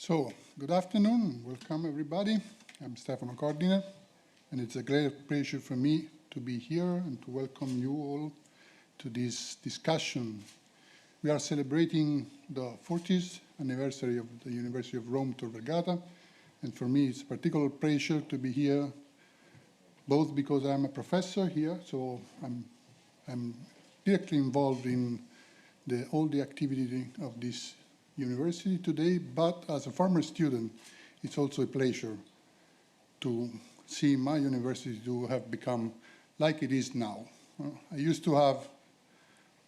So, good afternoon, welcome everybody. I'm Stefano Cordine, and it's a great pleasure for me to be here and to welcome you all to this discussion. We are celebrating the 40th anniversary of the University of Rome, Tor Vergata, and for me it's a particular pleasure to be here, both because I'm a professor here, so I'm directly involved in all the activity of this university today, but as a former student, it's also a pleasure to see my university to have become like it is now. I used to have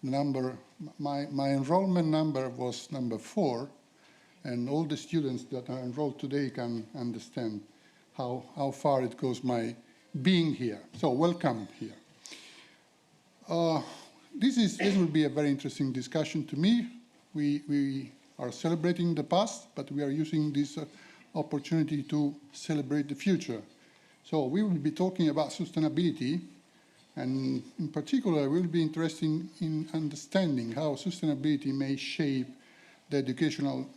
the number, my enrollment number was number 4, and all the students that are enrolled today can understand how far it goes my being here. So welcome here. This will be a very interesting discussion to me. We are celebrating the past, but we are using this opportunity to celebrate the future. So we will be talking about sustainability, and in particular, we'll be interested in understanding how sustainability may shape the educational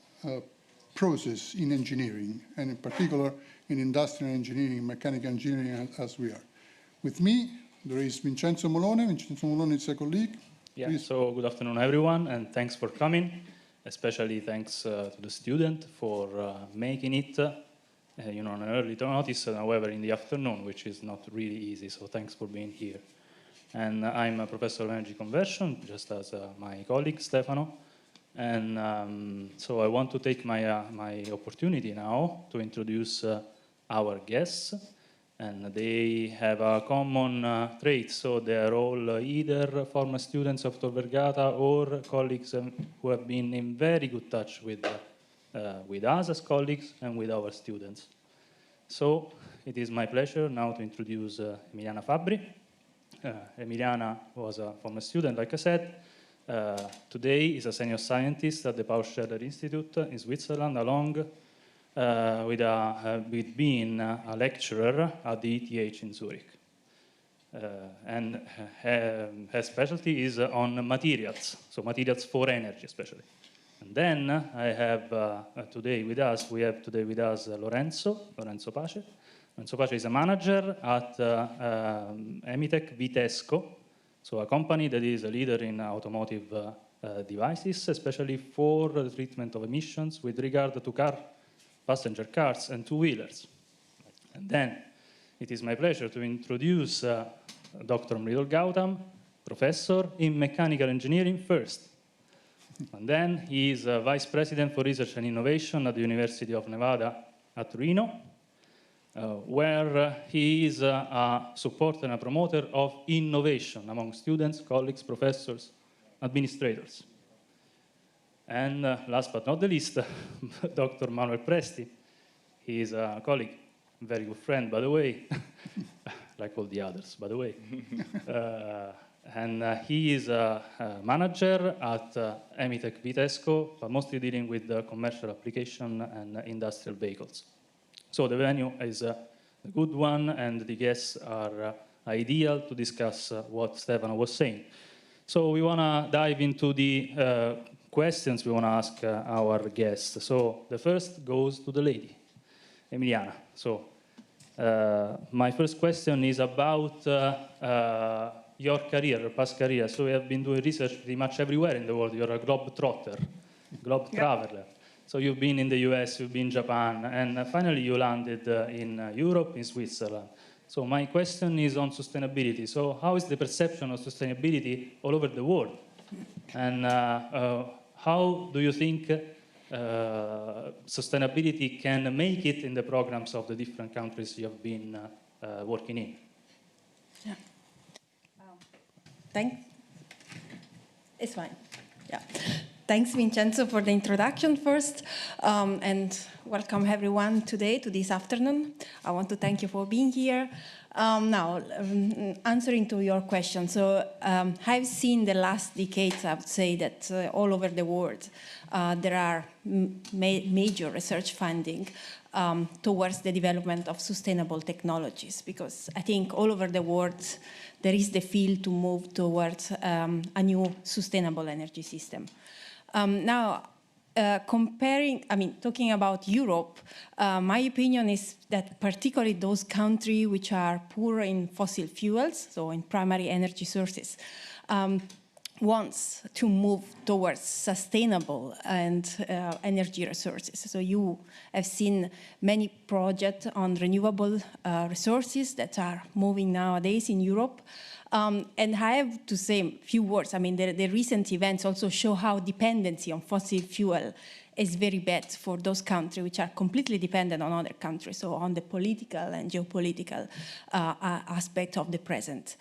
process in engineering, and in particular in industrial engineering, mechanical engineering, as we are. With me, there is Vincenzo Molone. Vincenzo Molone is a colleague. Yeah, Please. So good afternoon, everyone, and thanks for coming. Especially thanks to the student for making it, on an early notice, however, in the afternoon, which is not really easy, so thanks for being here. And I'm a professor of energy conversion, just as my colleague, Stefano. And so I want to take my opportunity now to introduce our guests. And they have a common trait, so they are all either former students of Tor Vergata or colleagues who have been in very good touch with us as colleagues and with our students. So it is my pleasure now to introduce Emiliana Fabbri. Emiliana was a former student, like I said. Today is a senior scientist at the Paul Scherrer Institute in Switzerland, along with being a lecturer at the ETH in Zurich. And her specialty is on materials, so materials for energy especially. And then I have today with us Lorenzo Pace. Lorenzo Pace is a manager at Emitec Vitesco, so a company that is a leader in automotive devices, especially for the treatment of emissions with regard to passenger cars and two-wheelers. And then it is my pleasure to introduce Dr. Mridul Gautam, professor in mechanical engineering first. And then he is vice president for research and innovation at the University of Nevada at Reno, where he is a supporter and a promoter of innovation among students, colleagues, professors, administrators. And last but not the least, Dr. Manuel Presti. He is a colleague, very good friend, by the way, like all the others, by the way. And he is a manager at Emitec Vitesco, but mostly dealing with commercial application and industrial vehicles. So the venue is a good one, and the guests are ideal to discuss what Stefano was saying. So we want to dive into the questions we want to ask our guests. So the first goes to the lady, Emiliana. So my first question is about your career, your past career. So you have been doing research pretty much everywhere in the world. You're a globe-trotter, globe-traveler. So you've been in the US, you've been in Japan, and finally you landed in Europe, in Switzerland. So my question is on sustainability. So how is the perception of sustainability all over the world? And how do you think sustainability can make it in the programs of the different countries you have been working in? Yeah. Thanks. It's fine. Yeah. Thanks, Vincenzo, for the introduction first, and welcome everyone today to this afternoon. I want to thank you for being here. Now, answering to your question, so I've seen the last decades, I would say that all over the world, there are major research funding towards the development of sustainable technologies, because I think all over the world, there is the field to move towards a new sustainable energy system. Now, talking about Europe, my opinion is that particularly those countries which are poor in fossil fuels, so in primary energy sources, wants to move towards sustainable and energy resources. So you have seen many projects on renewable resources that are moving nowadays in Europe. And I have to say a few words. I mean, the recent events also show how dependency on fossil fuel is very bad for those countries which are completely dependent on other countries, so on the political and geopolitical aspect of the present.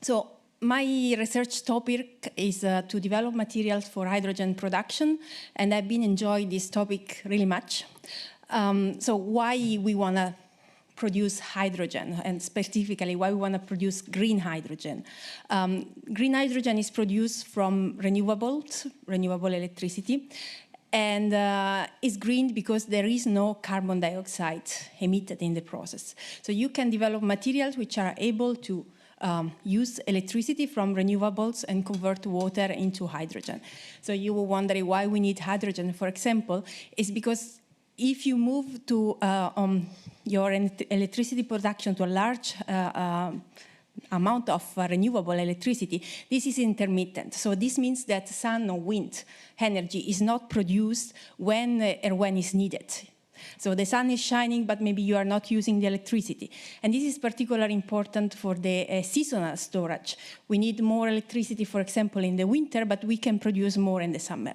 So my research topic is to develop materials for hydrogen production, and I've been enjoying this topic really much. So why we want to produce hydrogen, and specifically why we want to produce green hydrogen. Green hydrogen is produced from renewable electricity, and is green because there is no carbon dioxide emitted in the process. So you can develop materials which are able to use electricity from renewables and convert water into hydrogen. So you will wonder why we need hydrogen, for example, is because if you move to your electricity production to a large amount of renewable electricity, this is intermittent. So this means that sun or wind energy is not produced when is needed. So the sun is shining, but maybe you are not using the electricity. And this is particularly important for the seasonal storage. We need more electricity, for example, in the winter, but we can produce more in the summer.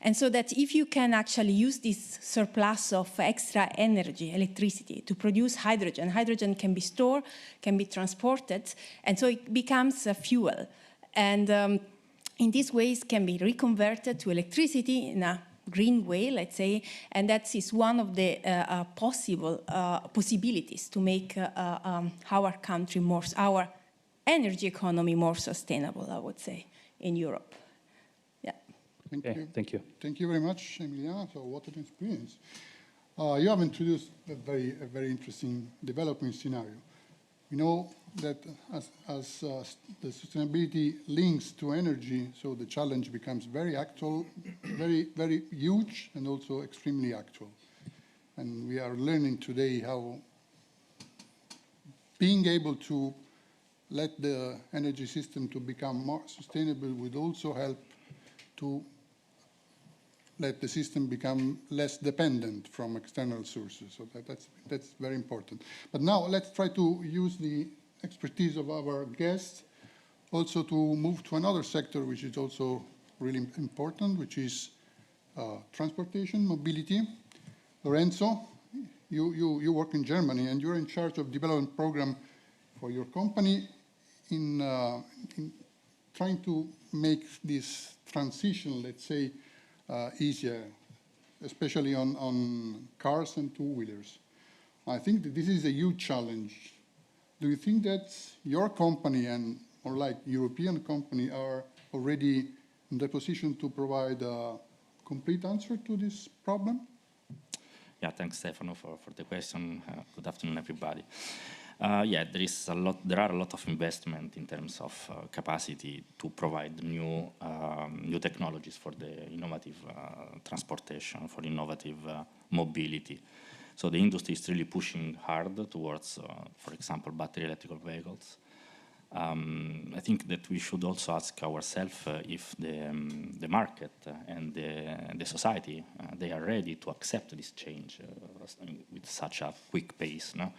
And so that if you can actually use this surplus of extra energy, electricity, to produce hydrogen, hydrogen can be stored, can be transported, and so it becomes a fuel. And in these ways can be reconverted to electricity in a green way, let's say, and that is one of the possibilities to make our country our energy economy more sustainable, I would say, in Europe. Yeah. Thank you. Thank you. Thank you very much, Emiliana. So what an experience. You have introduced a very interesting development scenario. We know that as the sustainability links to energy, so the challenge becomes very actual, very huge, and also extremely actual. And we are learning today how being able to let the energy system to become more sustainable would also help to let the system become less dependent from external sources. So that's very important. But now let's try to use the expertise of our guests also to move to another sector which is also really important, which is transportation, mobility. Lorenzo, you work in Germany and you're in charge of development program for your company in trying to make this transition, let's say, easier, especially on cars and two-wheelers. I think that this is a huge challenge. Do you think that your company and, or like European company, are already in the position to provide a complete answer to this problem? Yeah, thanks, Stefano, for the question. Good afternoon, everybody. Yeah, there are a lot of investment in terms of capacity to provide new technologies for the innovative transportation, for innovative mobility. So the industry is really pushing hard towards, for example, battery electrical vehicles. I think that we should also ask ourselves if the market and the society, they are ready to accept this change with such a quick pace, no?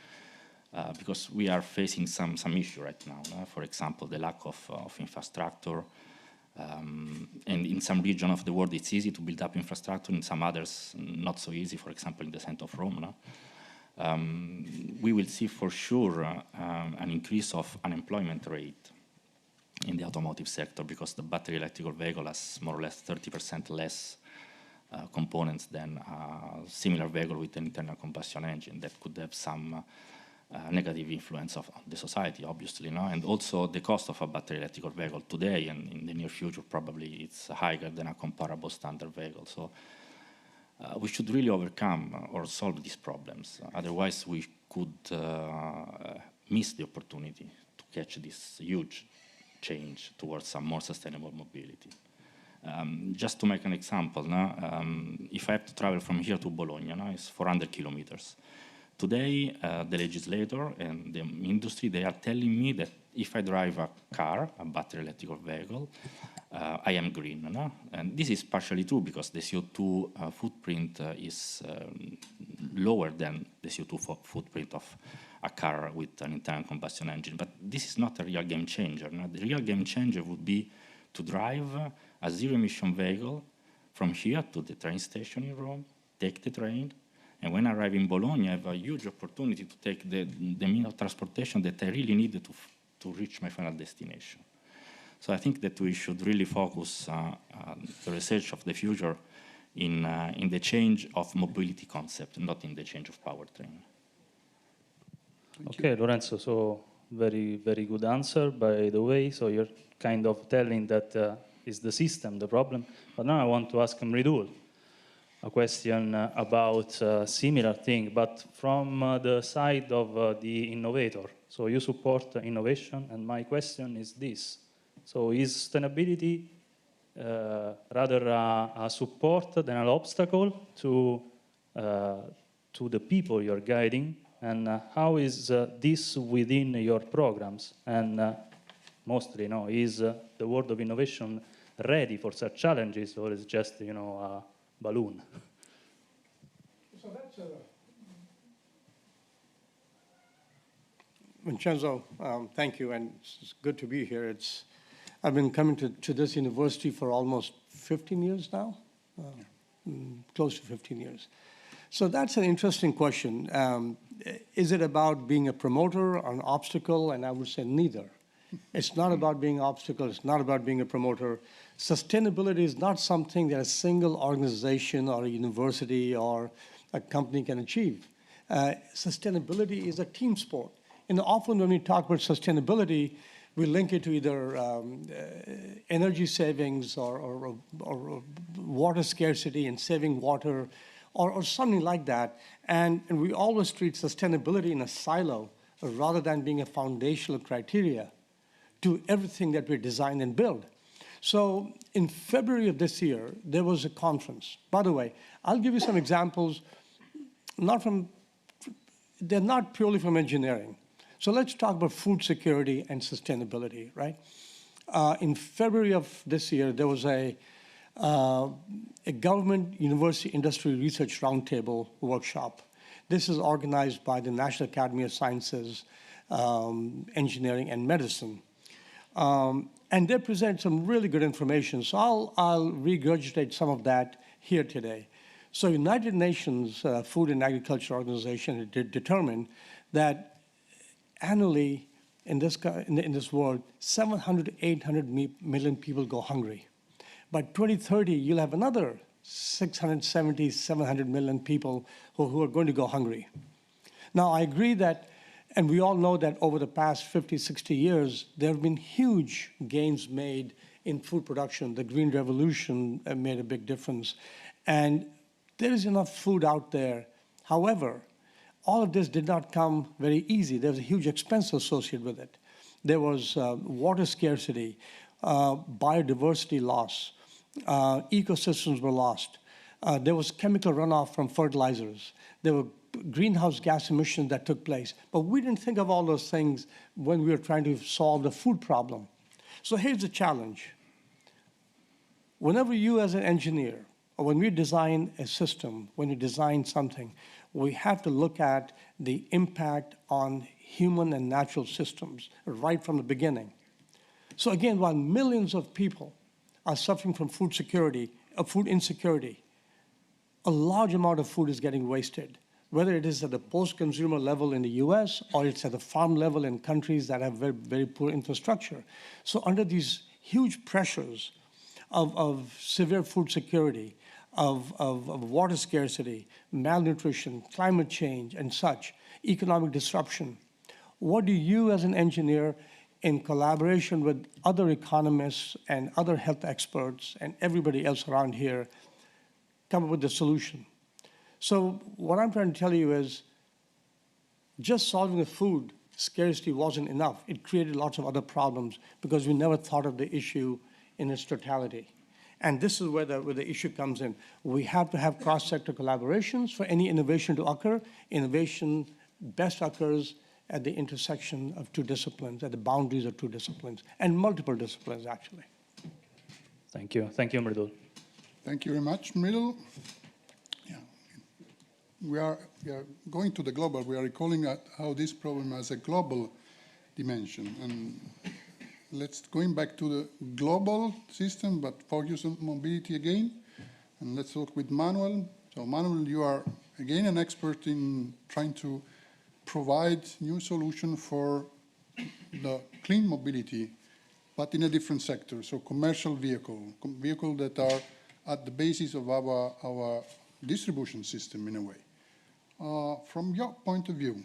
Because we are facing some issue right now. No? For example, the lack of infrastructure. And in some region of the world, it's easy to build up infrastructure. In some others, not so easy. For example, in the center of Rome. No? We will see for sure an increase of unemployment rate in the automotive sector because the battery electrical vehicle has more or less 30% less components than a similar vehicle with an internal combustion engine that could have some negative influence of the society, obviously, no? And also the cost of a battery electrical vehicle today and in the near future probably it's higher than a comparable standard vehicle. So we should really overcome or solve these problems. Otherwise, we could miss the opportunity to catch this huge change towards a more sustainable mobility. Just to make an example, no? If I have to travel from here to Bologna, no? It's 400 kilometers. Today, the legislator and the industry, they are telling me that if I drive a car, a battery electric vehicle, I am green. No? And this is partially true because the CO2 footprint is lower than the CO2 footprint of a car with an internal combustion engine. But this is not a real game changer. No? The real game changer would be to drive a zero-emission vehicle from here to the train station in Rome, take the train, and when I arrive in Bologna, I have a huge opportunity to take the mean of transportation that I really need to reach my final destination. So I think that we should really focus the research of the future in the change of mobility concept, not in the change of powertrain. Okay, Lorenzo, so very, very good answer, by the way. So you're kind of telling that it's the system, the problem. But now I want to ask Mridul a question about a similar thing, but from the side of the innovator. So you support innovation, and my question is this. So is sustainability rather a support than an obstacle to the people you're guiding? And how is this within your programs? And mostly, is the world of innovation ready for such challenges, or is it just, a balloon? So that's Vincenzo, thank you, and it's good to be here. I've been coming to this university for almost 15 years now, close to 15 years. So that's an interesting question. Is it about being a promoter or an obstacle? And I would say neither. It's not about being an obstacle. It's not about being a promoter. Sustainability is not something that a single organization or a university or a company can achieve. Sustainability is a team sport. And often when we talk about sustainability, we link it to either energy savings or water scarcity and saving water or something like that. And we always treat sustainability in a silo rather than being a foundational criteria to everything that we design and build. So in February of this year, there was a conference. By the way, I'll give you some examples, they're not purely from engineering. So let's talk about food security and sustainability, right? In February of this year, there was a government university industry research roundtable workshop. This is organized by the National Academy of Sciences, Engineering, and Medicine. And they present some really good information. So I'll regurgitate some of that here today. So United Nations Food and Agriculture Organization determined that annually in this world, 700 to 800 million people go hungry. By 2030, you'll have another 670, 700 million people who are going to go hungry. Now, I agree that, and we all know that over the past 50, 60 years, there have been huge gains made in food production. The Green Revolution made a big difference. And there is enough food out there. However, all of this did not come very easy. There was a huge expense associated with it. There was water scarcity, biodiversity loss, ecosystems were lost. There was chemical runoff from fertilizers. There were greenhouse gas emissions that took place. But we didn't think of all those things when we were trying to solve the food problem. So here's the challenge. Whenever you as an engineer, or when we design a system, when you design something, we have to look at the impact on human and natural systems right from the beginning. So again, while millions of people are suffering from food insecurity, a large amount of food is getting wasted, whether it is at the post-consumer level in the US or it's at the farm level in countries that have very, very poor infrastructure. So under these huge pressures of severe food security, of water scarcity, malnutrition, climate change, and such, economic disruption, what do you as an engineer, in collaboration with other economists and other health experts and everybody else around here, come up with the solution? So what I'm trying to tell you is just solving the food scarcity wasn't enough. It created lots of other problems because we never thought of the issue in its totality. And this is where the issue comes in. We have to have cross-sector collaborations for any innovation to occur. Innovation best occurs at the intersection of two disciplines, at the boundaries of two disciplines, and multiple disciplines, actually. Thank you. Thank you, Mridul. Thank you very much, Mridul. Yeah. We are going to the global. We are recalling how this problem has a global dimension. And going back to the global system, but focus on mobility again. And let's talk with Manuel. So Manuel, you are again an expert in trying to provide new solution for the clean mobility, but in a different sector. So commercial vehicles that are at the basis of our distribution system in a way. From your point of view,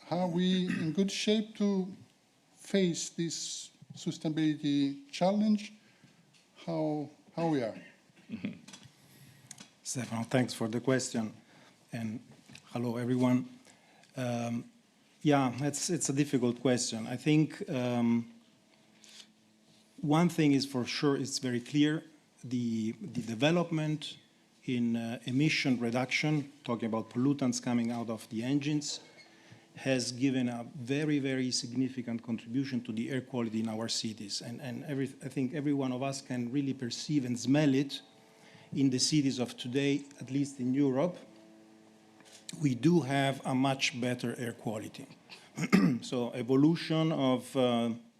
are we in good shape to face this sustainability challenge? How we are? Mm-hmm. Stefano, thanks for the question, and hello everyone. Yeah, it's a difficult question. I think one thing is for sure, it's very clear, the development in emission reduction, talking about pollutants coming out of the engines, has given a very, very significant contribution to the air quality in our cities. And I think every one of us can really perceive and smell it in the cities of today, at least in Europe. We do have a much better air quality. So evolution of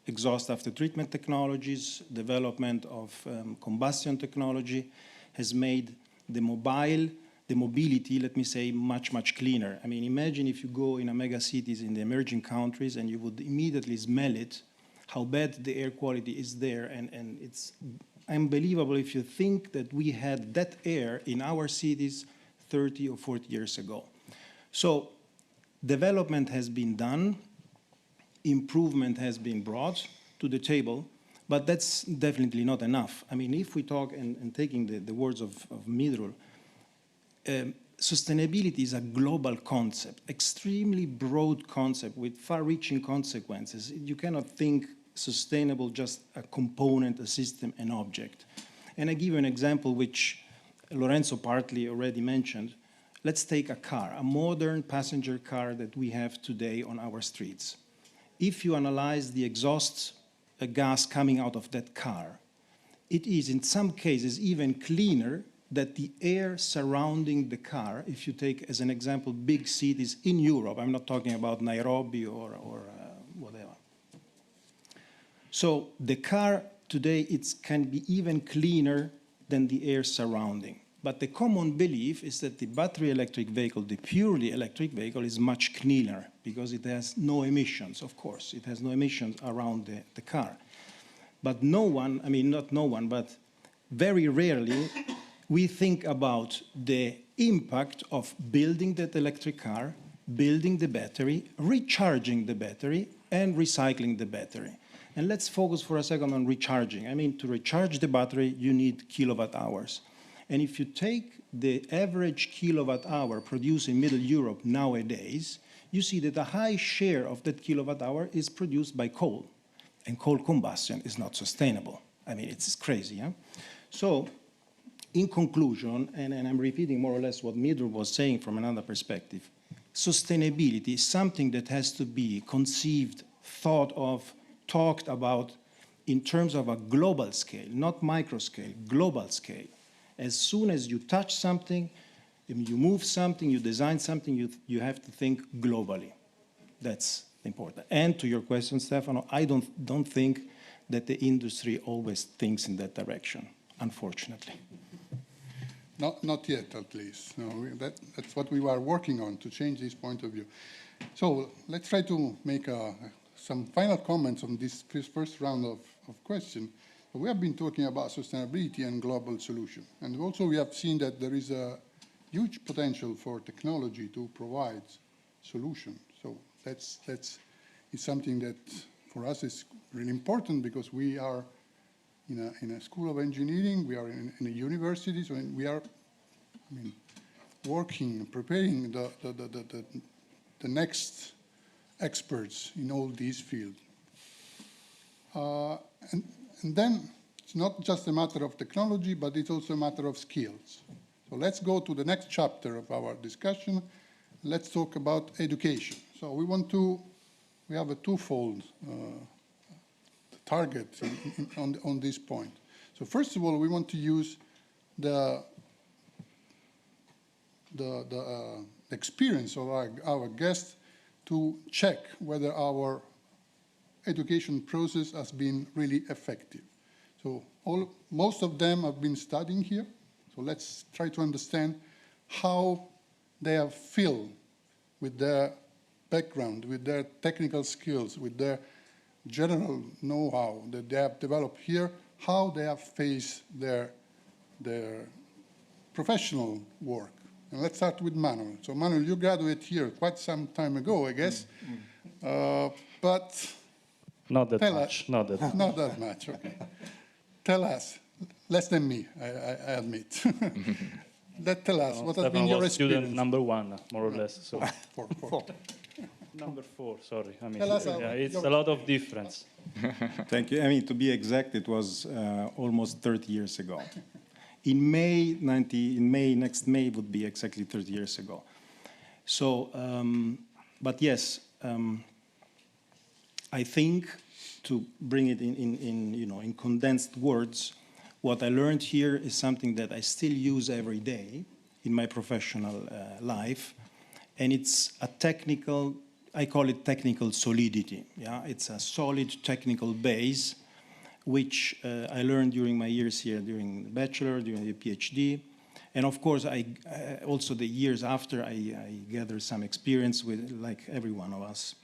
exhaust after treatment technologies, development of combustion technology has made the mobility, let me say, much, much cleaner. I mean, imagine if you go in a mega cities in the emerging countries and you would immediately smell it, how bad the air quality is there. And it's unbelievable if you think that we had that air in our cities 30 or 40 years ago. So development has been done, improvement has been brought to the table, but that's definitely not enough. I mean, if we talk, and taking the words of Mridul, sustainability is a global concept, extremely broad concept with far-reaching consequences. You cannot think sustainable just a component, a system, an object. And I give you an example which Lorenzo partly already mentioned. Let's take a car, a modern passenger car that we have today on our streets. If you analyze the exhaust gas coming out of that car, it is in some cases even cleaner than the air surrounding the car. If you take as an example big cities in Europe, I'm not talking about Nairobi or whatever. So the car today, it can be even cleaner than the air surrounding. But the common belief is that the battery electric vehicle, the purely electric vehicle, is much cleaner because it has no emissions, of course. It has no emissions around the car. But no one, I mean, not no one, but very rarely we think about the impact of building that electric car, building the battery, recharging the battery, and recycling the battery. And let's focus for a second on recharging. I mean, to recharge the battery, you need kilowatt hours. And if you take the average kilowatt hour produced in Middle Europe nowadays, you see that a high share of that kilowatt hour is produced by coal. And coal combustion is not sustainable. I mean, it's crazy, huh? So, in conclusion, and I'm repeating more or less what Mridul was saying from another perspective, sustainability is something that has to be conceived, thought of, talked about in terms of a global scale, not micro scale, global scale. As soon as you touch something, you move something, you design something, you have to think globally. That's important. And to your question, Stefano, I don't think that the industry always thinks in that direction, unfortunately. Not yet, at least. No, that's what we are working on, to change this point of view. So let's try to make some final comments on this first round of questions. We have been talking about sustainability and global solution. And also we have seen that there is a huge potential for technology to provide solutions. So it's something that for us is really important because we are in a school of engineering, we are in a university, so we are working, preparing the next experts in all these fields. And then, it's not just a matter of technology, but it's also a matter of skills. So let's go to the next chapter of our discussion. Let's talk about education. So we have a twofold target on this point. So first of all, we want to use the experience of our guests to check whether our education process has been really effective. So most of them have been studying here. So let's try to understand how they have filled with their background, with their technical skills, with their general know-how that they have developed here, how they have faced their professional work. And let's start with Manuel. So Manuel, you graduated here quite some time ago, I guess, but not that much. Not that much, okay. Tell us, less than me, I admit. Tell us, what has been your experience? Student number 1, more or less. So. Four. Number 4, sorry. I mean, Tell us it's a lot of difference. Thank you. I mean, to be exact, it was almost 30 years ago. In May, next May would be exactly 30 years ago. So, but yes, I think to bring it in condensed words, what I learned here is something that I still use every day in my professional life, and it's a technical, I call it technical solidity. Yeah, it's a solid technical base, which I learned during my years here, during the bachelor, during the PhD, and of course, also the years after, I gathered some experience with, like every one of us,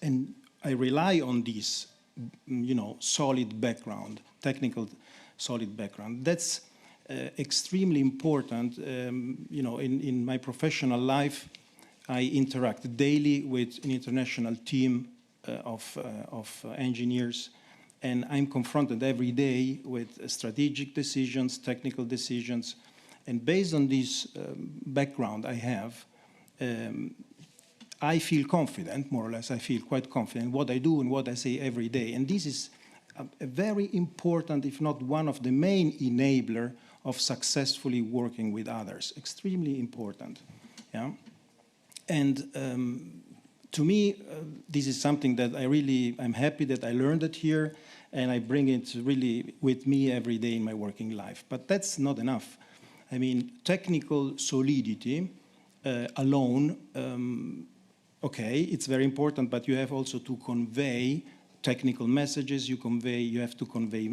and I rely on this, solid background, technical solid background. That's extremely important. In my professional life, I interact daily with an international team of engineers, and I'm confronted every day with strategic decisions, technical decisions, and based on this background I have, I feel confident, more or less. I feel quite confident in what I do and what I say every day. And this is a very important, if not one of the main enabler of successfully working with others. Extremely important. Yeah. And to me, this is something that I'm happy that I learned it here, and I bring it really with me every day in my working life. But that's not enough. I mean, technical solidity alone, okay, it's very important, but you have also to convey technical messages. You have to convey,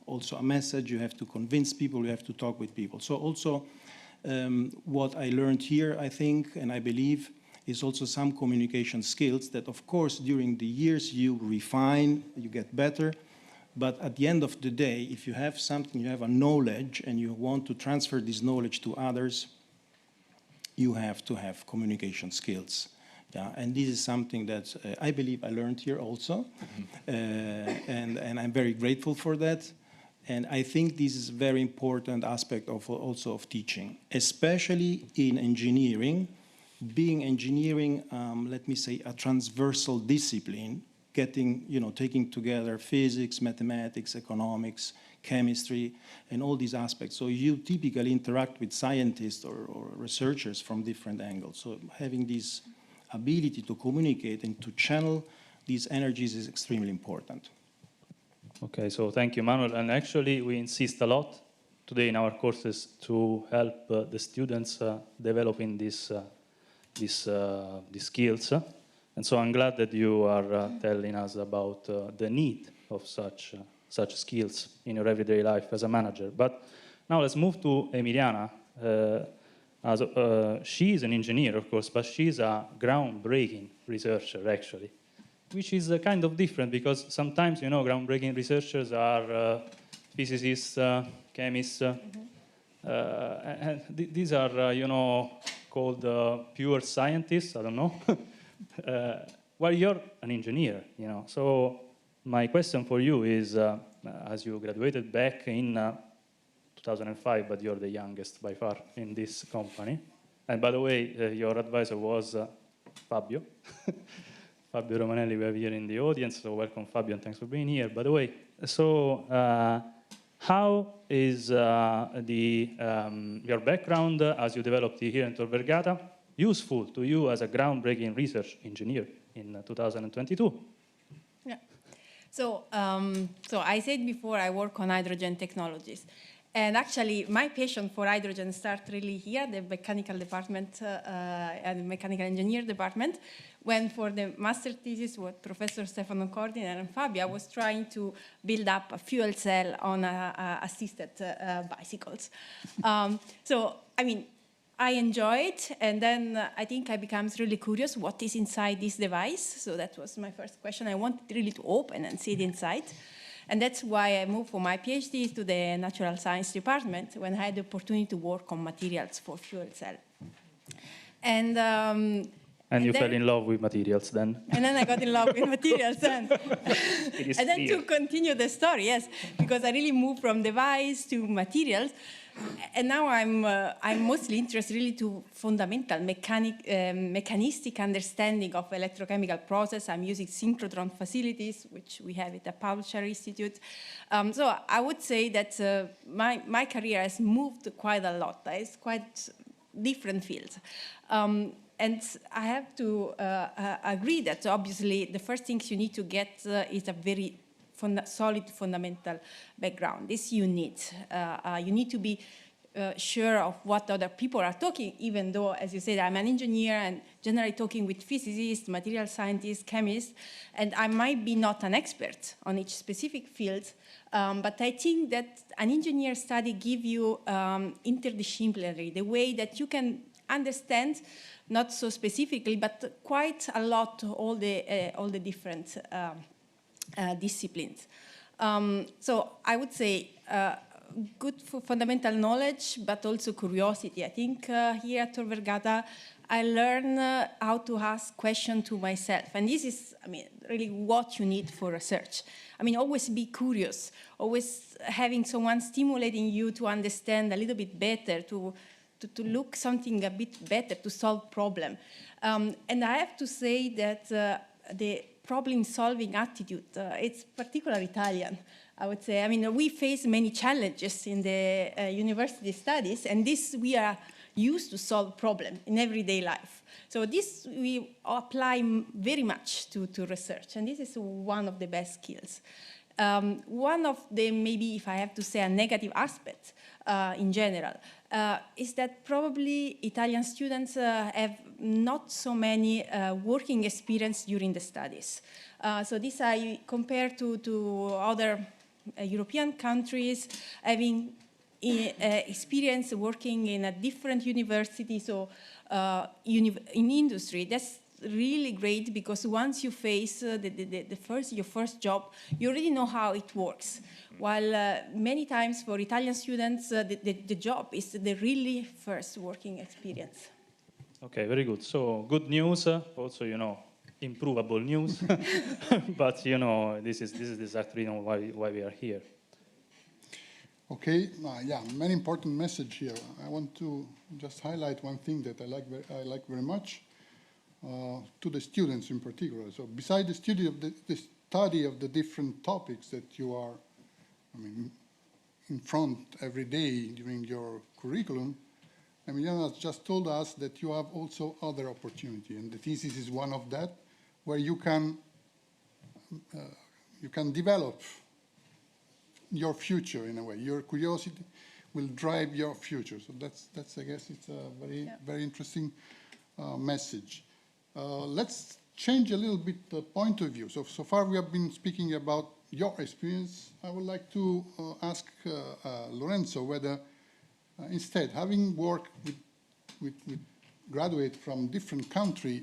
also a message. You have to convince people. You have to talk with people. So also, what I learned here, I think, and I believe, is also some communication skills that, of course, during the years you refine, you get better. But at the end of the day, if you have something, you have a knowledge, and you want to transfer this knowledge to others, you have to have communication skills. Yeah, and this is something that I believe I learned here also, and I'm very grateful for that. And I think this is a very important aspect also of teaching, especially in engineering. Being engineering, let me say, a transversal discipline, taking together physics, mathematics, economics, chemistry, and all these aspects. So you typically interact with scientists or researchers from different angles. So having this ability to communicate and to channel these energies is extremely important. Okay, so thank you, Manuel. And actually, we insist a lot today in our courses to help the students developing these skills. And so I'm glad that you are telling us about the need of such skills in your everyday life as a manager. But now let's move to Emiliana. She is an engineer, of course, but she's a groundbreaking researcher, actually, which is kind of different because sometimes, groundbreaking researchers are physicists, chemists, and these are, called pure scientists, I don't know. Well, you're an engineer, So my question for you is, as you graduated back in 2005, but you're the youngest by far in this company. And by the way, your advisor was Fabio. Fabio Romanelli, we have here in the audience, so welcome Fabio and thanks for being here. By the way, So how is your background as you developed here in Tor Vergata useful to you as a groundbreaking research engineer in 2022? Yeah. So, so I said before I work on hydrogen technologies. And actually, my passion for hydrogen started really here, the mechanical department and mechanical engineer department, when for the master thesis with Professor Stefano Cordiner and Fabio, I was trying to build up a fuel cell on assisted bicycles. So, I mean, I enjoy it, and then I think I became really curious what is inside this device. So that was my first question. I wanted really to open and see the inside. And that's why I moved for my PhD to the natural science department when I had the opportunity to work on materials for fuel cell. And you fell in love with materials then? And then I got in love with materials. And then to continue the story, yes, because I really moved from device to materials. And now I'm mostly interested really to fundamental mechanistic understanding of electrochemical process. I'm using synchrotron facilities, which we have at the Publisher Institute. So I would say that my career has moved quite a lot. It's quite different fields. And I have to agree that obviously the first things you need to get is a very solid fundamental background. This you need. You need to be sure of what other people are talking, even though, as you said, I'm an engineer and generally talking with physicists, material scientists, chemists, and I might be not an expert on each specific field, but I think that an engineer study gives you interdisciplinary, the way that you can understand, not so specifically, but quite a lot all the different disciplines. So I would say good for fundamental knowledge, but also curiosity. I think here at Tor Vergata, I learn how to ask questions to myself. And this is, I mean, really what you need for research. I mean, always be curious, always having someone stimulating you to understand a little bit better, to look something a bit better, to solve problem. And I have to say that the problem-solving attitude, it's particularly Italian, I would say. I mean, we face many challenges in the university studies, and this we are used to solve problems in everyday life. So this we apply very much to research, and this is one of the best skills. One of the, maybe if I have to say a negative aspect in general, is that probably Italian students have not so many working experience during the studies. So this I compare to other European countries having experience working in a different university, so in industry. That's really great because once you face your first job, you already know how it works. While many times for Italian students, the job is the really first working experience. Okay, very good. So good news, also, you know, improvable news, but you know, this is exactly, you know, why we are here. Okay, yeah, very important message here. I want to just highlight one thing that I like very much. To the students in particular. So besides the study of the different topics that you are, I mean, in front every day during your curriculum, Emiliana has just told us that you have also other opportunity, and the thesis is one of that, where you can develop your future in a way. Your curiosity will drive your future. So that's I guess it's a very interesting message. Let's change a little bit the point of view. So far we have been speaking about your experience. I would like to ask Lorenzo whether instead, having worked with graduates from different countries,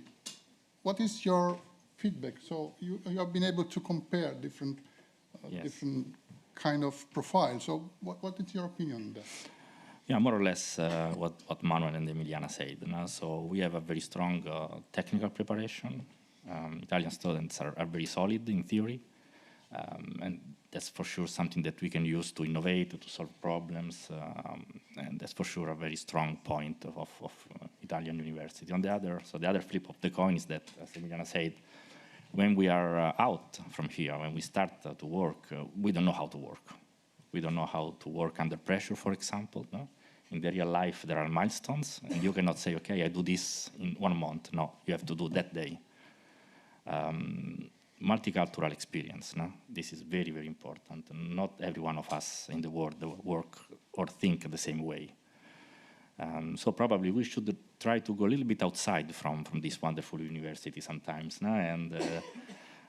what is your feedback? So you have been able to compare different different kind of profiles. So what is your opinion on that? Yeah, more or less what Manuel and Emiliana said. No? So we have a very strong technical preparation. Italian students are very solid in theory, and that's for sure something that we can use to innovate, to solve problems, and that's for sure a very strong point of Italian university. The other flip of the coin is that, as Emiliana said, when we are out from here, when we start to work, we don't know how to work. We don't know how to work under pressure, for example. No? In the real life, there are milestones, and you cannot say, okay, I do this in 1 month. No, you have to do that day. Multicultural experience. No? This is very, very important. Not every one of us in the world work or think the same way. So probably we should try to go a little bit outside from this wonderful university sometimes, no? And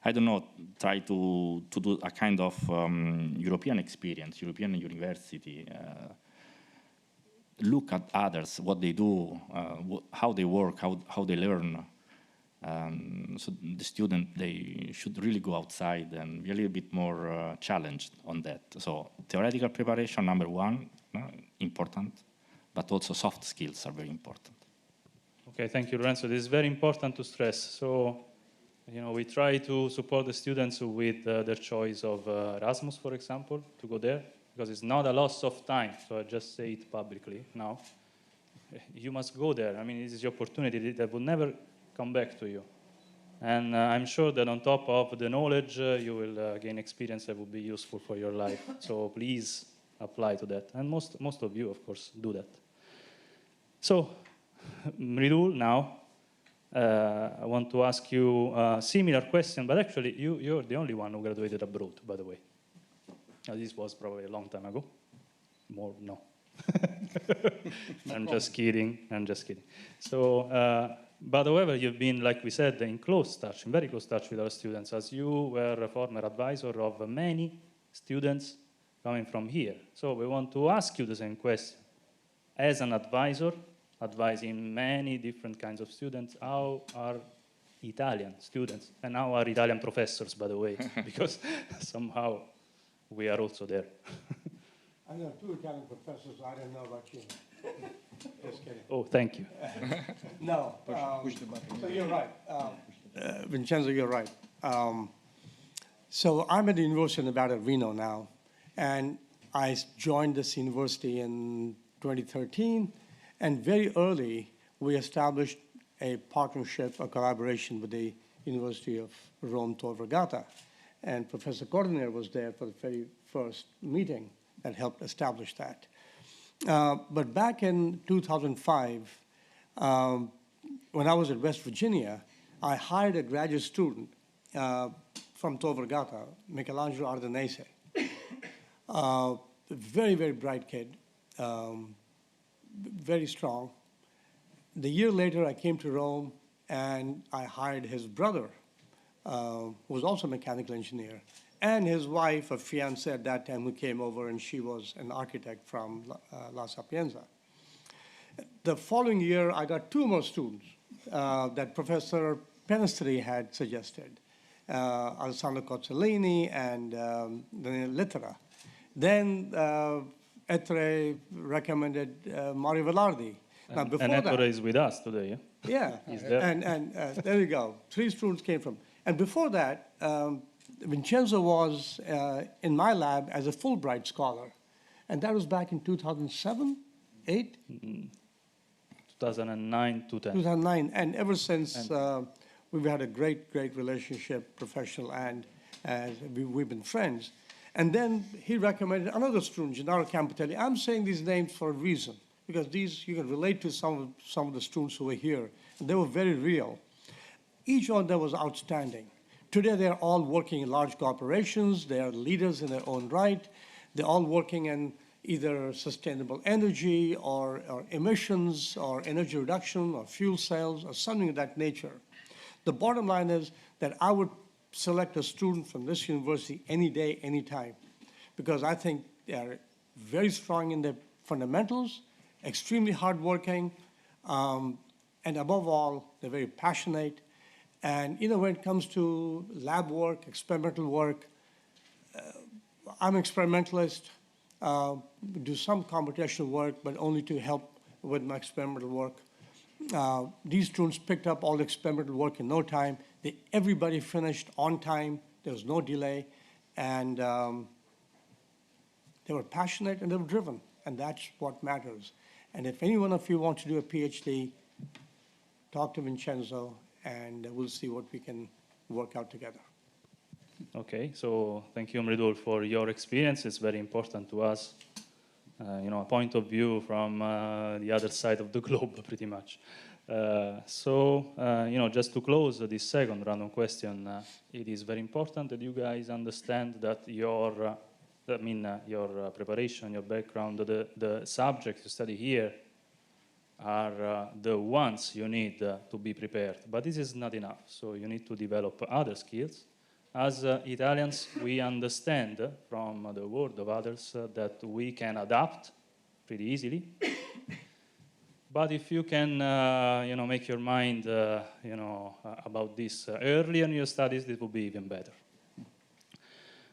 I don't know, try to do a kind of European experience, European university. Look at others, what they do, how they work, how they learn. So the student, they should really go outside and be a little bit more challenged on that. So theoretical preparation, number one, important, but also soft skills are very important. Okay, thank you, Lorenzo. This is very important to stress. So, we try to support the students with their choice of Erasmus, for example, to go there, because it's not a loss of time. So I just say it publicly now. You must go there. I mean, this is your opportunity that will never come back to you. And I'm sure that on top of the knowledge, you will gain experience that will be useful for your life. So please apply to that. And most of you, of course, do that. So, Mridul, now, I want to ask you a similar question, but actually, you're the only one who graduated abroad, by the way. This was probably a long time ago. More, no. I'm just kidding. So, but however, you've been, like we said, in very close touch with our students, as you were a former advisor of many students coming from here. So we want to ask you the same question. As an advisor, advising many different kinds of students, how are Italian students, and how are Italian professors, by the way, because somehow we are also there. I know 2 Italian professors, I don't know about you. Just kidding. Oh, thank you. No, so you're right. Vincenzo, you're right. So I'm at the University of Nevada, Reno now, and I joined this university in 2013, and very early we established a partnership, a collaboration with the University of Rome, Tor Vergata, and Professor Cordiner was there for the very first meeting that helped establish that. But back in 2005, when I was at West Virginia, I hired a graduate student from Tor Vergata, Michelangelo Ardenese. Very, very bright kid, very strong. The year later, I came to Rome, and I hired his brother, who was also a mechanical engineer, and his wife, a fiancée at that time, who came over, and she was an architect from La Sapienza. The following year, I got 2 more students that Professor Penestri had suggested, Alessandro Cozzolini and Littera. Then Etre recommended Mario Velardi. Now, before and Ettore that, is with us today, yeah? yeah, He's there. and there you go. 3 students came from. And before that, Vincenzo was in my lab as a Fulbright scholar. And that was back in 2007, 8? 2009, 2010. 2009. And ever since, we've had a great, great relationship, professional, and we've been friends. And then he recommended another student, Gennaro Campitelli. I'm saying these names for a reason, because these, you can relate to some of the students who were here. And they were very real. Each one of them was outstanding. Today, they're all working in large corporations. They are leaders in their own right. They're all working in either sustainable energy or emissions or energy reduction or fuel cells or something of that nature. The bottom line is that I would select a student from this university any day, any time, because I think they are very strong in their fundamentals, extremely hardworking, and above all, they're very passionate. And when it comes to lab work, experimental work, I'm an experimentalist, do some computational work, but only to help with my experimental work. These students picked up all the experimental work in no time. Everybody finished on time. There was no delay. And they were passionate and they were driven. And that's what matters. And if any one of you want to do a PhD, talk to Vincenzo, and we'll see what we can work out together. Okay, so thank you, Mridul, for your experience. It's very important to us, a point of view from the other side of the globe, pretty much. Just to close this second random question, it is very important that you guys understand that your preparation, your background, the subjects you study here are the ones you need to be prepared. But this is not enough, so you need to develop other skills. As Italians, we understand from the word of others that we can adapt pretty easily. But if you can, make your mind, about this early in your studies, it will be even better.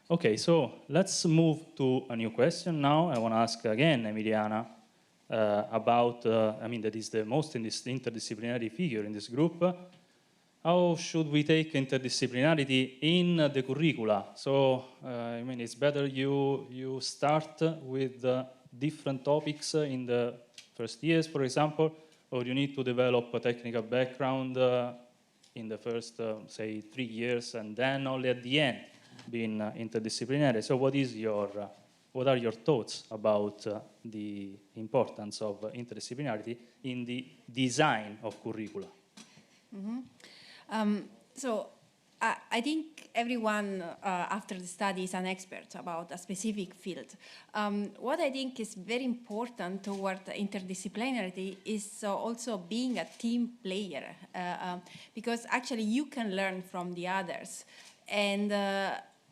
Okay, so let's move to a new question now. I want to ask again Emiliana about, that is the most interdisciplinary figure in this group. How should we take interdisciplinarity in the curricula? So, it's better you start with different topics in the first years, for example, or you need to develop a technical background in the first, 3 years, and then only at the end being interdisciplinary. So what are your thoughts about the importance of interdisciplinarity in the design of curricula? Mm-hmm. I think everyone after the study is an expert about a specific field. What I think is very important toward interdisciplinarity is also being a team player, because actually you can learn from the others.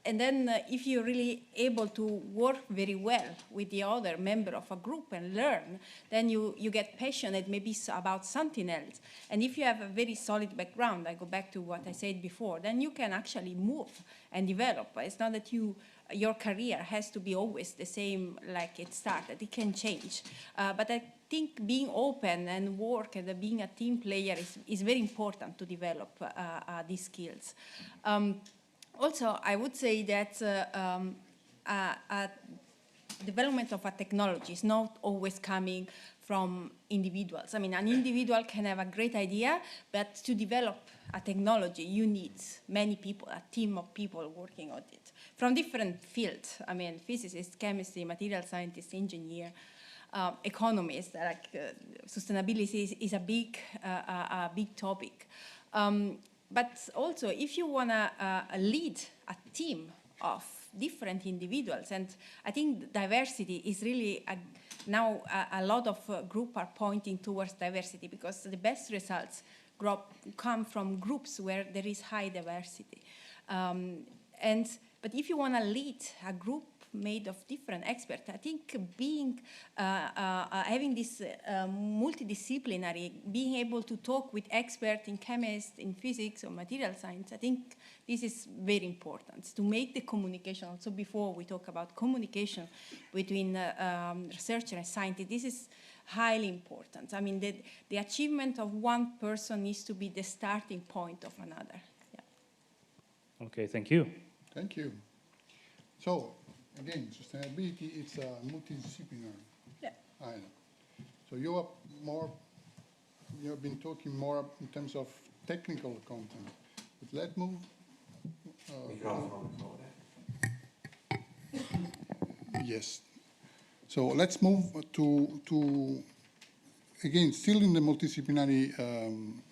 And then if you're really able to work very well with the other member of a group and learn, then you get passionate maybe about something else. And if you have a very solid background, I go back to what I said before, then you can actually move and develop. It's not that your career has to be always the same like it started. It can change. But I think being open and work and being a team player is very important to develop these skills. Also, I would say that development of a technology is not always coming from individuals. An individual can have a great idea, but to develop a technology, you need many people, a team of people working on it from different fields. Physicists, chemists, material scientists, engineer, economists. Sustainability is a big topic. But also, if you want to lead a team of different individuals, and I think diversity is really, now a lot of groups are pointing towards diversity, because the best results come from groups where there is high diversity. But if you want to lead a group made of different experts, I think having this multidisciplinary, being able to talk with experts in chemistry, in physics or material science, I think this is very important to make the communication. Also, before we talk about communication between researcher and scientist, this is highly important. The achievement of one person needs to be the starting point of another. Yeah. Okay, thank you. Thank you. So, again, sustainability, it's a multidisciplinary item. So you have been talking more in terms of technical content. But let's move. Yes. So let's move to again, still in the multidisciplinary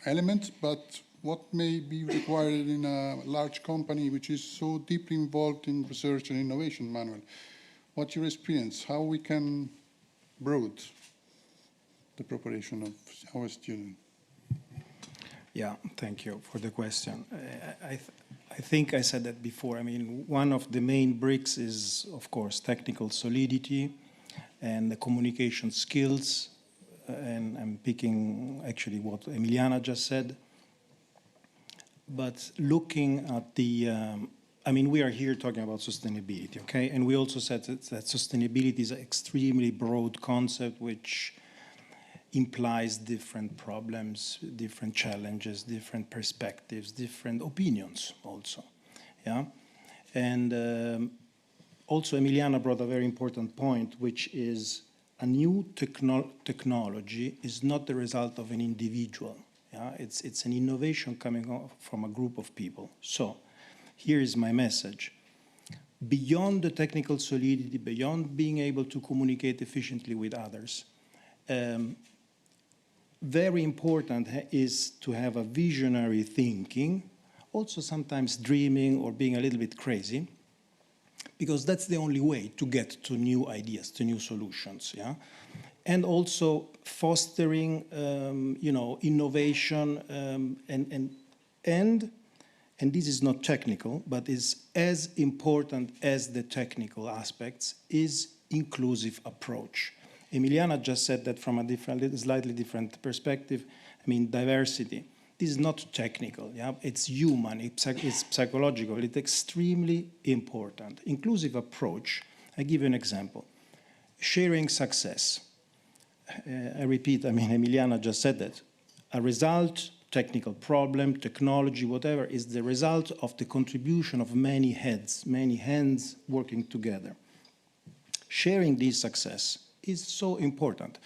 elements, but what may be required in a large company which is so deeply involved in research and innovation, Manuel? What's your experience? How we can broaden the preparation of our students? Yeah, thank you for the question. I think I said that before. One of the main bricks is, of course, technical solidity and the communication skills. And I'm picking actually what Emiliana just said. But looking at the, we are here talking about sustainability, okay? And we also said that sustainability is an extremely broad concept which implies different problems, different challenges, different perspectives, different opinions also, yeah? And also Emiliana brought a very important point, which is a new technology is not the result of an individual. Yeah? It's an innovation coming from a group of people. So here is my message. Beyond the technical solidity, beyond being able to communicate efficiently with others, very important is to have a visionary thinking, also sometimes dreaming or being a little bit crazy, because that's the only way to get to new ideas, to new solutions, yeah? And also fostering, innovation, and this is not technical, but is as important as the technical aspects, is inclusive approach. Emiliana just said that from a slightly different perspective. I mean, diversity. This is not technical, yeah? It's human, it's psychological, it's extremely important. Inclusive approach, I give you an example. Sharing success. I repeat, I mean, Emiliana just said that. A result, technical problem, technology, whatever, is the result of the contribution of many heads, many hands working together. Sharing this success is so important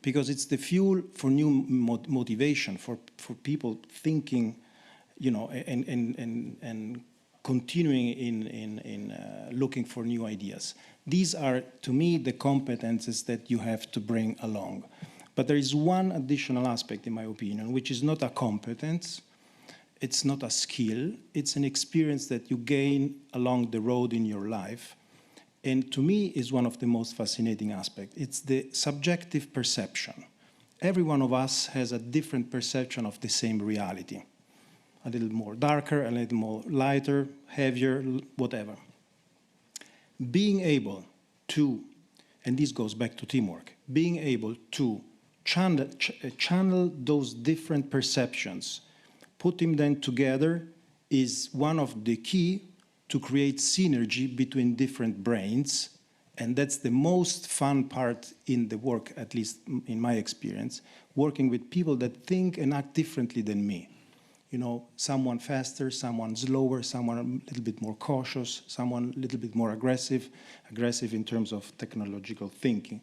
because it's the fuel for new motivation, for people thinking, and continuing in looking for new ideas. These are, to me, the competences that you have to bring along. But there is one additional aspect, in my opinion, which is not a competence, it's not a skill, it's an experience that you gain along the road in your life. And to me, is one of the most fascinating aspects. It's the subjective perception. Every one of us has a different perception of the same reality. A little more darker, a little more lighter, heavier, whatever. Being able to, and this goes back to teamwork, being able to channel those different perceptions, putting them together is one of the key to create synergy between different brains, and that's the most fun part in the work, at least in my experience, working with people that think and act differently than me. You know, someone faster, someone slower, someone a little bit more cautious, someone a little bit more aggressive in terms of technological thinking.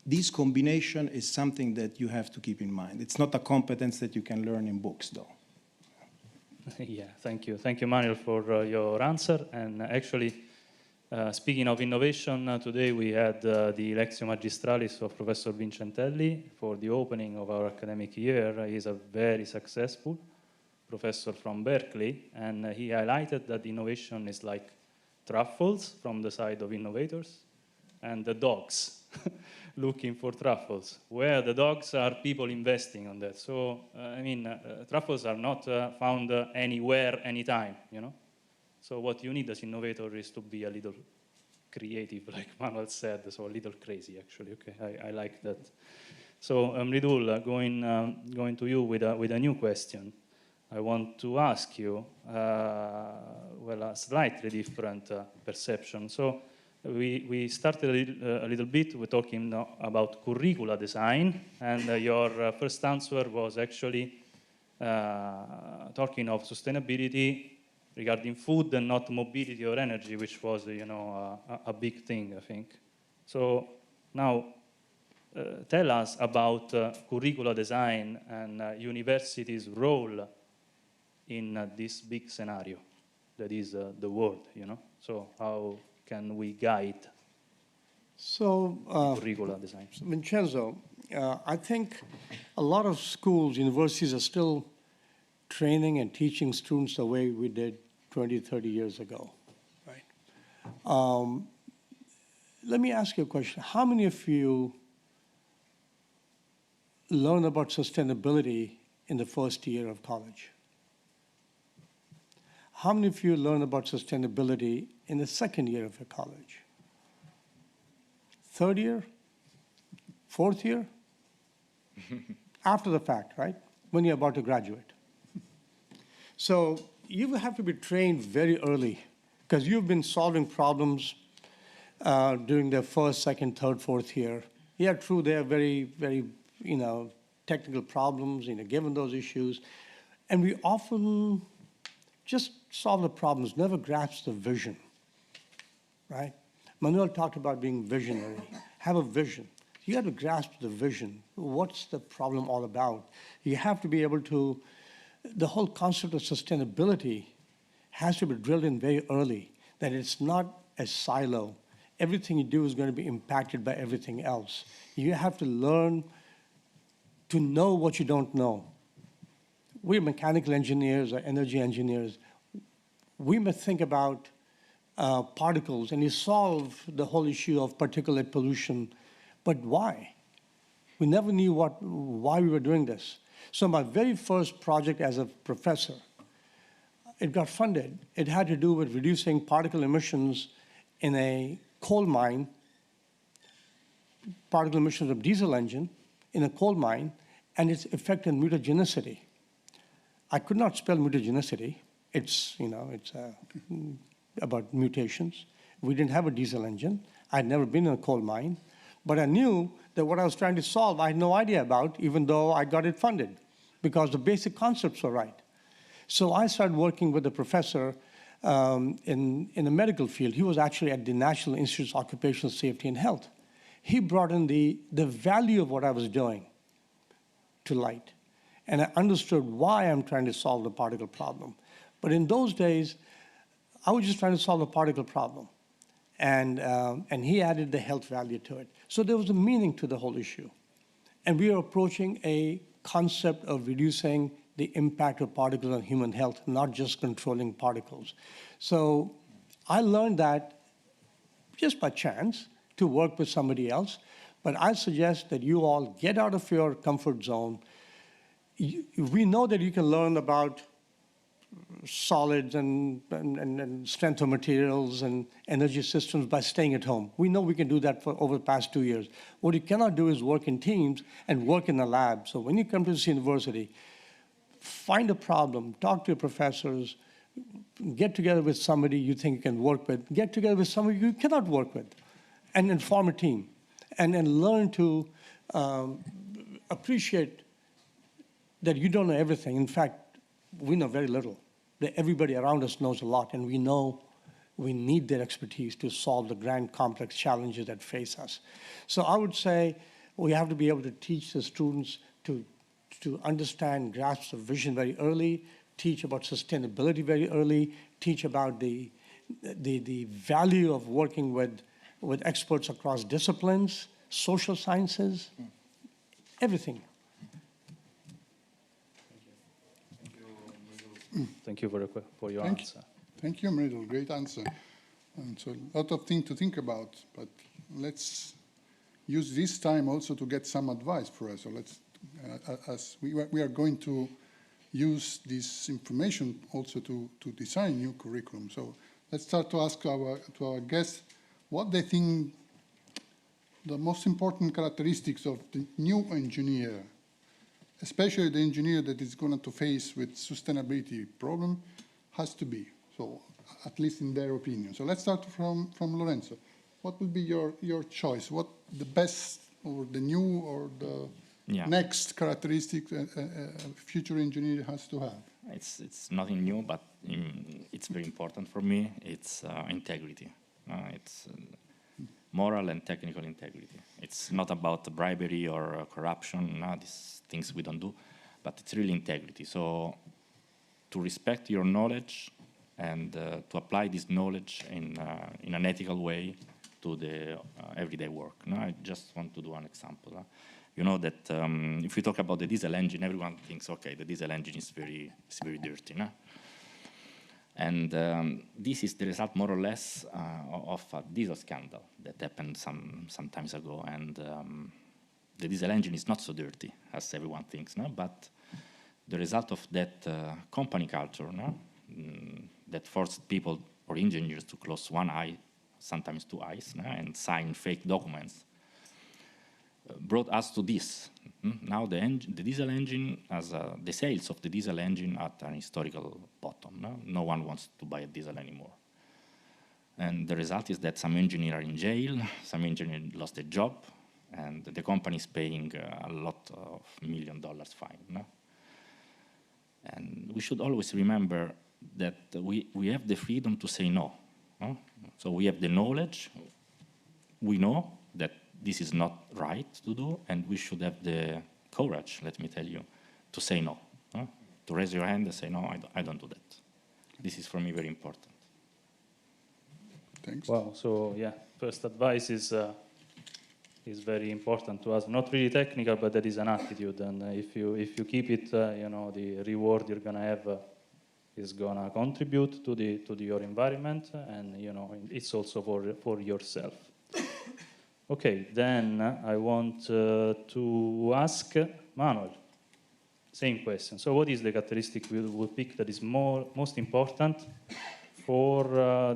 This combination is something that you have to keep in mind. It's not a competence that you can learn in books, though. Yeah, thank you. Thank you, Manuel, for your answer. And actually, speaking of innovation, today we had the Lectio Magistralis of Professor Vincentelli for the opening of our academic year. He is a very successful professor from Berkeley, and he highlighted that innovation is like truffles from the side of innovators and the dogs looking for truffles, where the dogs are people investing on that. So, truffles are not found anywhere, anytime, you know? So what you need as innovator is to be a little creative, like Manuel said, so a little crazy, actually. Okay, I like that. So, Mridul, going to you with a new question. I want to ask you, a slightly different perception. So we started a little bit with talking about curricula design, and your first answer was actually talking of sustainability regarding food and not mobility or energy, which was, a big thing, I think. So now, tell us about curricula design and universities' role in this big scenario that is the world, So how can we guide curricula design? Vincenzo, I think a lot of schools, universities are still training and teaching students the way we did 20, 30 years ago, right? Let me ask you a question. How many of you learn about sustainability in the first year of college? How many of you learn about sustainability in the second year of your college? Third year? Fourth year? After the fact, right? When you're about to graduate. So you have to be trained very early because you've been solving problems during the first, second, third, fourth year. Yeah, true, they are very, very, technical problems, given those issues. And we often just solve the problems, never grasp the vision, right? Manuel talked about being visionary. Have a vision. You have to grasp the vision. What's the problem all about? You have to be able to, the whole concept of sustainability has to be drilled in very early, that it's not a silo. Everything you do is going to be impacted by everything else. You have to learn to know what you don't know. We're mechanical engineers or energy engineers. We must think about particles, and you solve the whole issue of particulate pollution, but why? We never knew why we were doing this. So my very first project as a professor, it got funded. It had to do with reducing particle emissions in a coal mine, particle emissions of diesel engine in a coal mine, and its effect on mutagenicity. I could not spell mutagenicity. It's, it's about mutations. We didn't have a diesel engine. I'd never been in a coal mine. But I knew that what I was trying to solve, I had no idea about, even though I got it funded, because the basic concepts were right. So I started working with a professor in the medical field. He was actually at the National Institute of Occupational Safety and Health. He brought in the value of what I was doing to light. And I understood why I'm trying to solve the particle problem. But in those days, I was just trying to solve a particle problem. And he added the health value to it. So there was a meaning to the whole issue. And we are approaching a concept of reducing the impact of particles on human health, not just controlling particles. So I learned that just by chance to work with somebody else. But I suggest that you all get out of your comfort zone. We know that you can learn about solids and strength of materials and energy systems by staying at home. We know we can do that for over the past 2 years. What you cannot do is work in teams and work in a lab. So when you come to this university, find a problem, talk to your professors, get together with somebody you think you can work with, get together with somebody you cannot work with, and form a team. And learn to appreciate that you don't know everything. In fact, we know very little. That everybody around us knows a lot, and we know we need their expertise to solve the grand, complex challenges that face us. So I would say we have to be able to teach the students to understand, grasp the vision very early, teach about sustainability very early, teach about the value of working with experts across disciplines, social sciences, everything. Thank you for your answer. Thank you, Mridul. Great answer. And so a lot of things to think about, but let's use this time also to get some advice for us. So let's, as we are going to use this information also to design new curriculum. So let's start to ask to our guests what they think the most important characteristics of the new engineer, especially the engineer that is going to face with sustainability problem, has to be. So at least in their opinion. So let's start from Lorenzo. What would be your choice? What the best or the new or the next characteristic a future engineer has to have? It's nothing new, but it's very important for me. It's integrity. It's moral and technical integrity. It's not about bribery or corruption. These things we don't do, but it's really integrity. So to respect your knowledge and to apply this knowledge in an ethical way to the everyday work. I just want to do an example. You know that if we talk about the diesel engine, everyone thinks, okay, the diesel engine is very dirty. And this is the result, more or less, of a diesel scandal that happened some times ago. And the diesel engine is not so dirty as everyone thinks, but the result of that company culture that forced people or engineers to close one eye, sometimes two eyes, and sign fake documents, brought us to this. Now the diesel engine, the sales of the diesel engine at an historical bottom. No one wants to buy a diesel anymore. And the result is that some engineers are in jail, some engineers lost their job, and the company is paying a lot of $1 million fine. And we should always remember that we have the freedom to say no. So we have the knowledge. We know that this is not right to do, and we should have the courage, let me tell you, to say no, to raise your hand and say, no, I don't do that. This is for me very important. Thanks. Wow, so yeah, first advice is very important to us. Not really technical, but that is an attitude, and if you keep it, the reward you're gonna have is gonna contribute to your environment, and it's also for yourself. Okay, then I want to ask Manuel. Same question. So, what is the characteristic we would pick that is most important for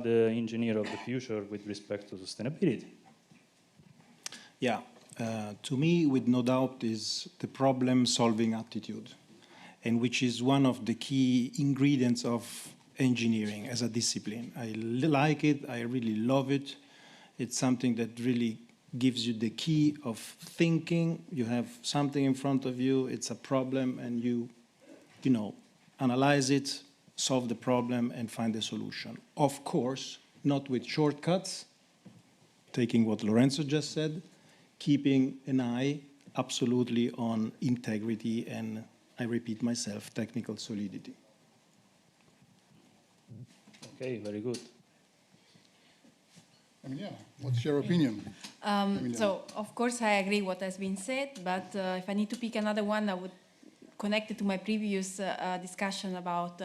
the engineer of the future with respect to sustainability? Yeah, to me, with no doubt, is the problem-solving attitude, and which is one of the key ingredients of engineering as a discipline. I like it. I really love it. It's something that really gives you the key of thinking. You have something in front of you, it's a problem, and you analyze it, solve the problem, and find a solution. Of course, not with shortcuts, taking what Lorenzo just said, keeping an eye absolutely on integrity and, I repeat myself, technical solidity. Okay, very good. What's your opinion? So, of course, I agree what has been said, but if I need to pick another one, I would connect it to my previous discussion about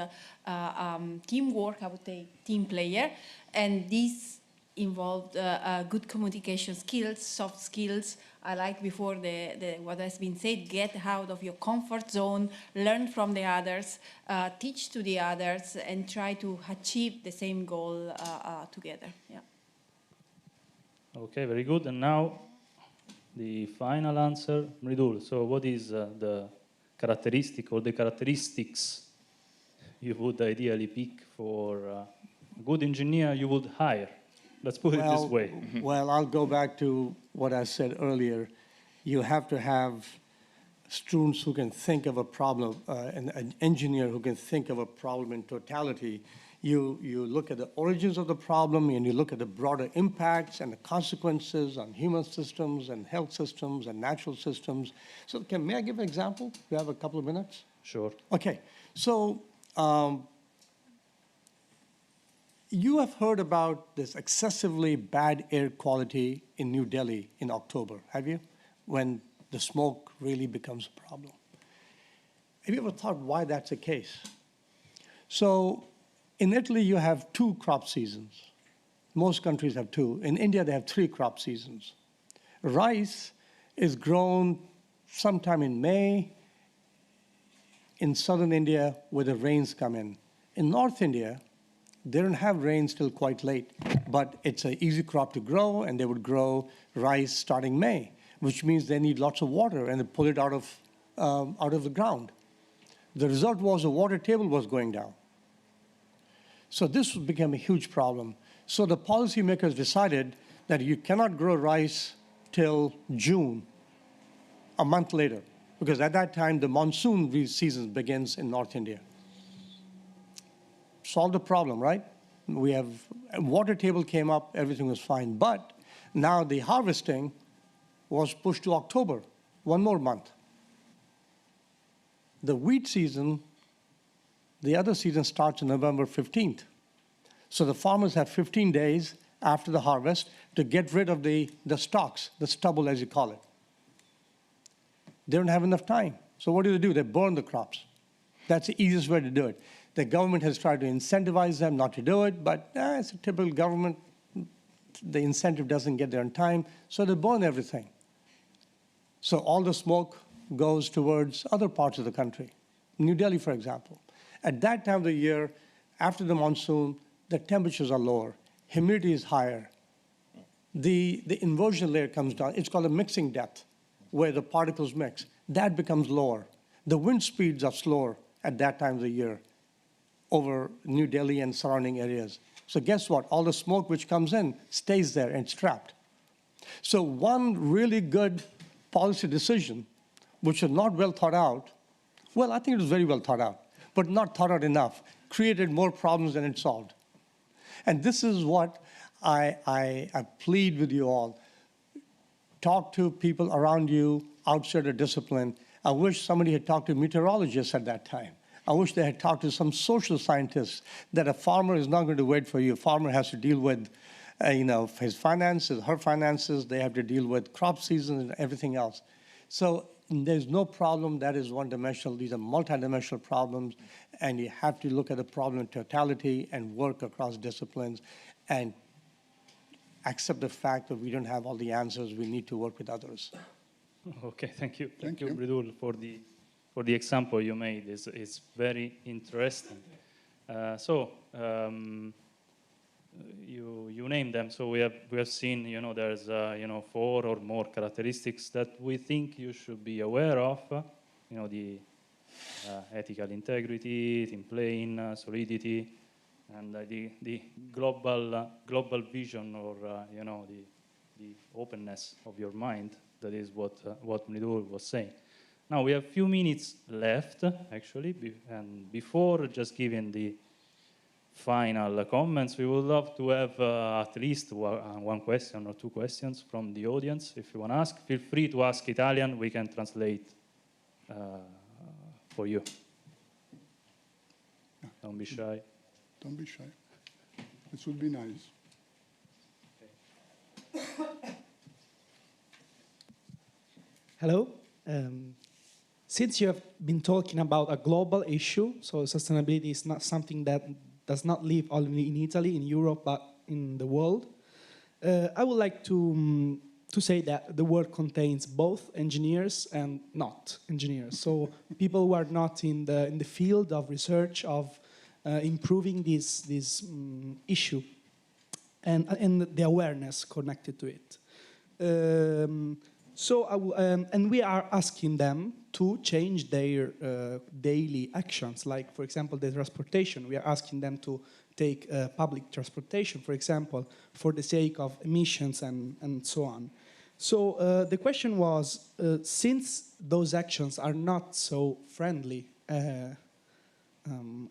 teamwork, I would say team player, and these involved good communication skills, soft skills. I like before what has been said, get out of your comfort zone, learn from the others, teach to the others, and try to achieve the same goal together. Yeah. Okay, very good. And now the final answer, Mridul. So what is the characteristic or the characteristics you would ideally pick for a good engineer you would hire? Let's put it this way. Well, I'll go back to what I said earlier. You have to have students who can think of a problem, an engineer who can think of a problem in totality. You look at the origins of the problem, and you look at the broader impacts and the consequences on human systems and health systems and natural systems. So may I give an example? You have a couple of minutes? Sure. Okay. So you have heard about this excessively bad air quality in New Delhi in October, have you? When the smoke really becomes a problem. Have you ever thought why that's the case? So in Italy, you have 2 crop seasons. Most countries have 2. In India, they have 3 crop seasons. Rice is grown sometime in May in southern India where the rains come in. In North India, they don't have rains till quite late, but it's an easy crop to grow, and they would grow rice starting May, which means they need lots of water, and they pull it out of the ground. The result was the water table was going down. So this became a huge problem. So the policymakers decided that you cannot grow rice till June, a month later, because at that time the monsoon season begins in North India. Solved the problem, right? We have water table came up, everything was fine. But now the harvesting was pushed to October, 1 more month. The wheat season, the other season starts on November 15th. So the farmers have 15 days after the harvest to get rid of the stalks, the stubble as you call it. They don't have enough time. So what do? They burn the crops. That's the easiest way to do it. The government has tried to incentivize them not to do it, but it's a typical government. The incentive doesn't get there in time, so they burn everything. So all the smoke goes towards other parts of the country. New Delhi, for example. At that time of the year, after the monsoon, the temperatures are lower, humidity is higher. The inversion layer comes down. It's called a mixing depth, where the particles mix. That becomes lower. The wind speeds are slower at that time of the year over New Delhi and surrounding areas. So guess what? All the smoke which comes in stays there and it's trapped. So one really good policy decision, which was not well thought out, well, I think it was very well thought out, but not thought out enough, created more problems than it solved. And this is what I plead with you all. talk to people around you outside a discipline. I wish somebody had talked to meteorologists at that time. I wish they had talked to some social scientists, that a farmer is not going to wait for you. A farmer has to deal with his finances, her finances. They have to deal with crop seasons and everything else. So there's no problem that is one-dimensional. These are multidimensional problems, and you have to look at the problem in totality and work across disciplines and accept the fact that we don't have all the answers. We need to work with others. Okay, thank you. Thank you. Mridul, for the example you made. It's very interesting. You named them. So we have seen, there's 4 or more characteristics that we think you should be aware of. The ethical integrity, team playing, solidity, and the global vision, or the openness of your mind. That is what Mridul was saying. Now we have a few minutes left, actually, and before just giving the final comments, we would love to have at least one question or 2 questions from the audience. If you want to ask, feel free to ask Italian. We can translate for you. Don't be shy. Don't be shy. This would be nice. Hello. Since you have been talking about a global issue, so sustainability is not something that does not live only in Italy, in Europe, but in the world, I would like to say that the world contains both engineers and not engineers. So people who are not in the field of research of improving this issue and the awareness connected to it. And we are asking them to change their daily actions, like, for example, the transportation. We are asking them to take public transportation, for example, for the sake of emissions and so on. So the question was, since those actions are not so friendly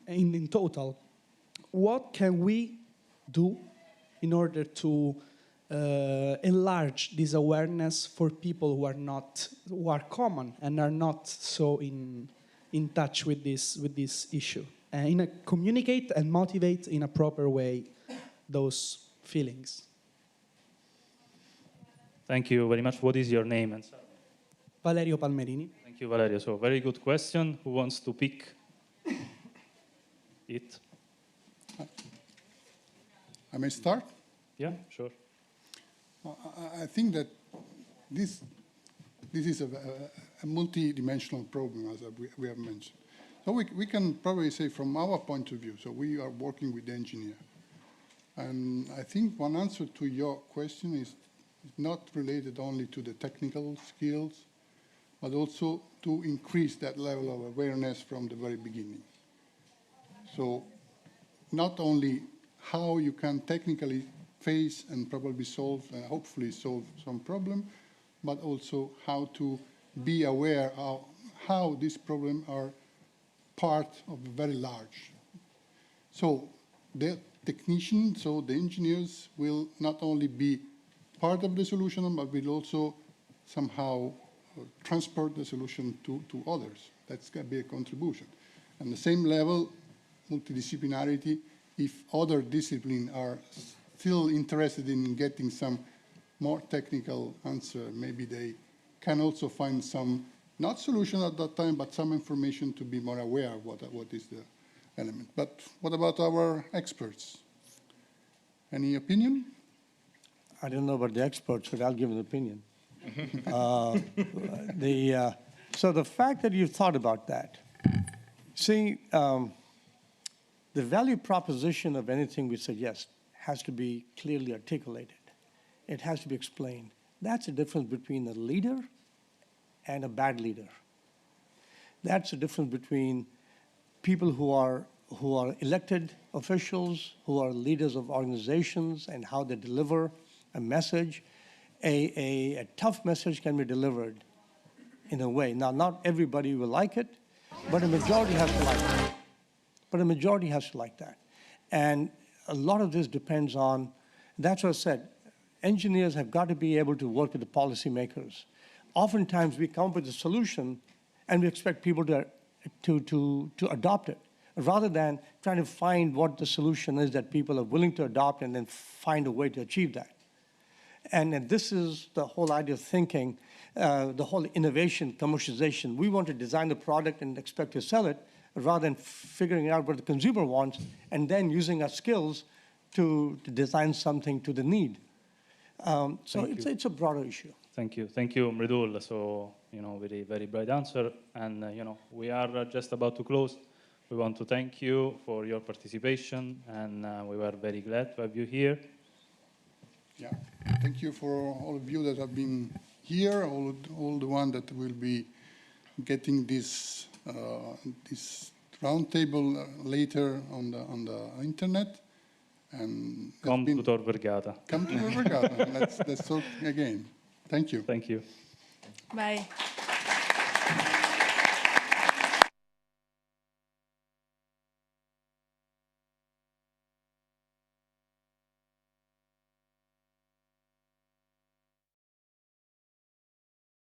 in total, what can we do in order to enlarge this awareness for people who are common and are not so in touch with this issue, and communicate and motivate in a proper way those feelings? Thank you very much. What is your name? And Valerio Palmerini. thank you, Valerio. So very good question. Who wants to pick it? I may start? Yeah, sure. I think that this is a multi-dimensional problem, as we have mentioned. So we can probably say from our point of view, so we are working with the engineer. And I think one answer to your question is not related only to the technical skills, but also to increase that level of awareness from the very beginning. So not only how you can technically face and probably solve, hopefully solve some problem, but also how to be aware of how these problems are part of a very large. So the technicians, so the engineers will not only be part of the solution, but will also somehow transport the solution to others. That's going to be a contribution. And the same level, multidisciplinarity, if other disciplines are still interested in getting some more technical answer, maybe they can also find some, not solution at that time, but some information to be more aware of what is the element. But what about our experts? Any opinion? I don't know about the experts, but I'll give an opinion. So the fact that you've thought about that, see, the value proposition of anything we suggest has to be clearly articulated. It has to be explained. That's the difference between a leader and a bad leader. That's the difference between people who are elected officials, who are leaders of organizations, and how they deliver a message. A tough message can be delivered in a way. Now, not everybody will like it, but a majority has to like it. But a majority has to like that. And a lot of this depends on, that's what I said, engineers have got to be able to work with the policymakers. Oftentimes, we come up with a solution, and we expect people to adopt it, rather than trying to find what the solution is that people are willing to adopt and then find a way to achieve that. And this is the whole idea of thinking, the whole innovation, commercialization. We want to design the product and expect to sell it, rather than figuring out what the consumer wants and then using our skills to design something to the need. So it's a broader issue. Thank you, Mridul. So, very, very bright answer. And, we are just about to close. We want to thank you for your participation, and we were very glad to have you here. Yeah, thank you for all of you that have been here, all the ones that will be getting this this roundtable later on the internet. And come to Tor Vergata. Come to Tor Vergata. Let's talk again. Thank you. Thank you. Bye.